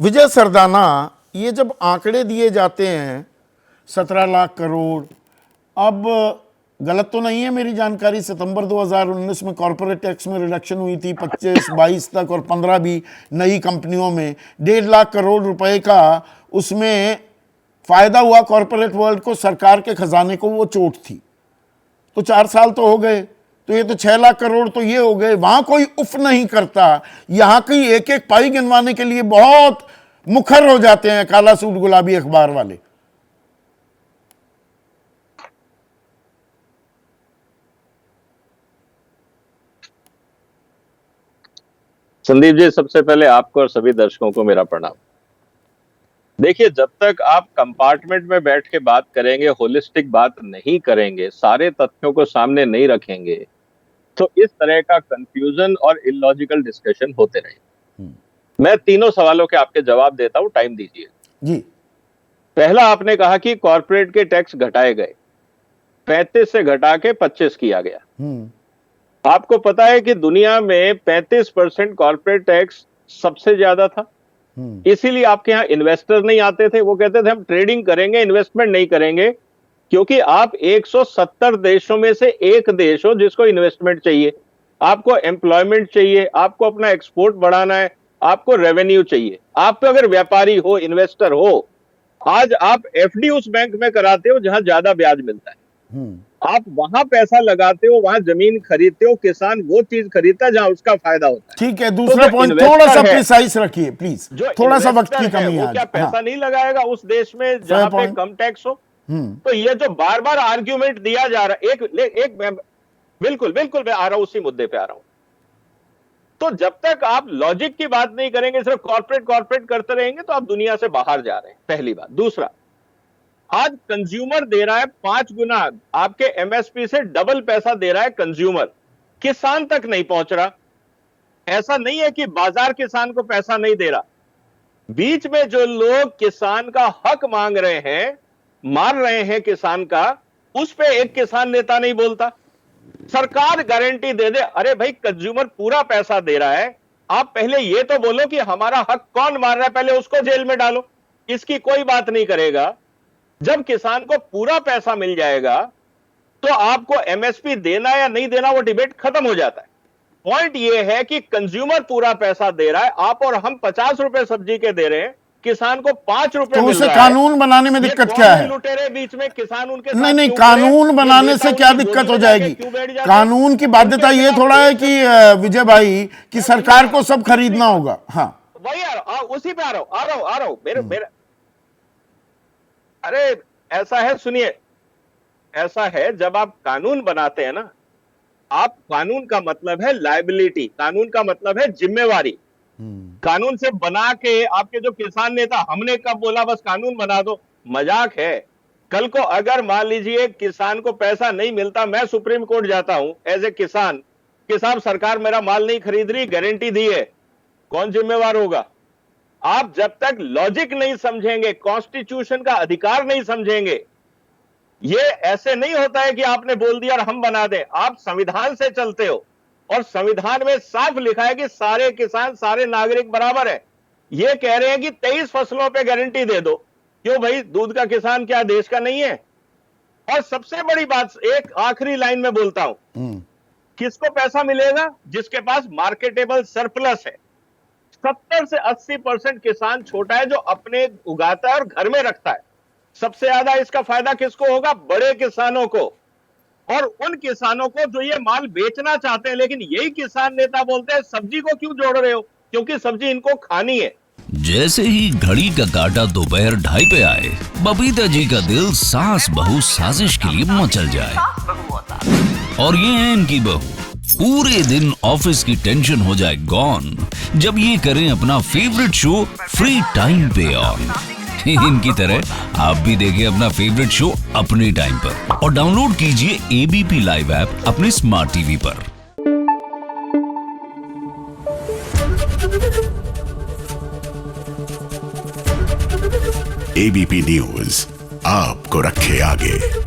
विजय सरदाना, ये जब आंकड़े दिए जाते हैं 17 लाख करोड़, अब गलत तो नहीं है मेरी जानकारी, सितंबर 2019 में कॉर्पोरेट टैक्स में रिडक्शन हुई थी 25-22 तक, और 15 भी नई कंपनियों में 1.5 लाख करोड़ रुपए का उसमें फायदा हुआ कॉर्पोरेट वर्ल्ड को, सरकार के खजाने को वो चोट थी। तो 4 साल तो हो गए, तो ये तो 6 लाख करोड़ तो ये हो गए। वहां कोई उफ नहीं करता, यहां की एक एक पाई गिनवाने के लिए बहुत मुखर हो जाते हैं काला सूट गुलाबी अखबार वाले। संदीप जी, सबसे पहले आपको और सभी दर्शकों को मेरा प्रणाम। देखिए, जब तक आप कंपार्टमेंट में बैठ के बात करेंगे, होलिस्टिक बात नहीं करेंगे, सारे तथ्यों को सामने नहीं रखेंगे, तो इस तरह का कंफ्यूजन और इलॉजिकल डिस्कशन होते रहेंगे। मैं तीनों सवालों के आपके जवाब देता हूं, टाइम दीजिए जी। पहला, आपने कहा कि कॉर्पोरेट के टैक्स घटाए गए, 35 से घटा के 25 किया गया। आपको पता है कि दुनिया में 35% कॉर्पोरेट टैक्स सबसे ज्यादा था। इसीलिए आपके यहां इन्वेस्टर नहीं आते थे। वो कहते थे हम ट्रेडिंग करेंगे, इन्वेस्टमेंट नहीं करेंगे, क्योंकि आप 170 देशों में से एक देश हो जिसको इन्वेस्टमेंट चाहिए, आपको एम्प्लॉयमेंट चाहिए, आपको अपना एक्सपोर्ट बढ़ाना है, आपको रेवेन्यू चाहिए। आप अगर व्यापारी हो, इन्वेस्टर हो, आज आप एफडी उस बैंक में कराते हो जहां ज्यादा ब्याज मिलता है, आप वहां पैसा लगाते हो, वहां जमीन खरीदते हो, किसान वो चीज खरीदता है जहां उसका फायदा होता है। ठीक है, दूसरा पॉइंट थोड़ा सा प्रिसाइज रखिए प्लीज, थोड़ा सा वक्त की कमी है। क्या पैसा नहीं लगाएगा उस देश में जहां पे कम टैक्स हो? तो ये जो बार बार आर्ग्यूमेंट दिया जा रहा है, एक बिल्कुल बिल्कुल मैं आ रहा हूं, उसी मुद्दे पे आ रहा हूं। तो जब तक आप लॉजिक की बात नहीं करेंगे, सिर्फ कॉर्पोरेट करते रहेंगे, तो आप दुनिया से बाहर जा रहे हैं, पहली बात। दूसरा, आज कंज्यूमर दे रहा है 5 गुना, आपके एमएसपी से डबल पैसा दे रहा है कंज्यूमर, किसान तक नहीं पहुंच रहा। ऐसा नहीं है कि बाजार किसान को पैसा नहीं दे रहा, बीच में जो लोग किसान का हक मांग रहे हैं, मार रहे हैं किसान का, उस पे एक किसान नेता नहीं बोलता। सरकार गारंटी दे दे, अरे भाई कंज्यूमर पूरा पैसा दे रहा है, आप पहले ये तो बोलो कि हमारा हक कौन मार रहा है, पहले उसको जेल में डालो। इसकी कोई बात नहीं करेगा। जब किसान को पूरा पैसा मिल जाएगा तो आपको एमएसपी देना या नहीं देना, वो डिबेट खत्म हो जाता है। पॉइंट ये है कि कंज्यूमर पूरा पैसा दे रहा है, आप और हम 50 रुपए सब्जी के दे रहे हैं, किसान को 5 रुपए तो मिल उसे रहा कानून बनाने में दिक्कत क्या है? लुटेरे बीच में किसान उनके नहीं, कानून बनाने से क्या दिक्कत हो जाएगी? कानून की बाध्यता ये थोड़ा है कि विजय भाई कि सरकार को सब खरीदना होगा। हाँ, वही उसी पे आ रहा हूं मेरे अरे ऐसा है, सुनिए, ऐसा है, जब आप कानून बनाते हैं ना, आप कानून का मतलब है लायबिलिटी, कानून का मतलब है जिम्मेवारी। कानून से बना के आपके जो किसान नेता, हमने कब बोला बस कानून बना दो? मजाक है। कल को अगर मान लीजिए किसान को पैसा नहीं मिलता, मैं सुप्रीम कोर्ट जाता हूं एज ए किसान कि साहब सरकार मेरा माल नहीं खरीद रही, गारंटी दी है, कौन जिम्मेवार होगा? आप जब तक लॉजिक नहीं समझेंगे, कॉन्स्टिट्यूशन का अधिकार नहीं समझेंगे, ये ऐसे नहीं होता है कि आपने बोल दिया और हम बना दें। आप संविधान से चलते हो, और संविधान में साफ लिखा है कि सारे किसान, सारे नागरिक बराबर है। ये कह रहे हैं कि 23 फसलों पे गारंटी दे दो। क्यों भाई, दूध का किसान क्या देश का नहीं है? और सबसे बड़ी बात, एक आखिरी लाइन में बोलता हूं, किसको पैसा मिलेगा? जिसके पास मार्केटेबल सरप्लस है। 70 से 80% किसान छोटा है जो अपने उगाता है और घर में रखता है। सबसे ज्यादा इसका फायदा किसको होगा? बड़े किसानों को, और उन किसानों को जो ये माल बेचना चाहते हैं। लेकिन यही किसान नेता बोलते हैं सब्जी को क्यों जोड़ रहे हो? क्योंकि सब्जी इनको खानी है। जैसे ही घड़ी का काटा दोपहर 2:30 पे आए, बबीता जी का दिल सास बहू साजिश के लिए मचल जाए। और ये है इनकी बहू, पूरे दिन ऑफिस की टेंशन हो जाए गॉन जब ये करें अपना फेवरेट शो फ्री टाइम पे ऑन। इनकी तरह आप भी देखें अपना फेवरेट शो अपने टाइम पर, और डाउनलोड कीजिए एबीपी लाइव ऐप अपने स्मार्ट टीवी पर। एबीपी न्यूज आपको रखे आगे।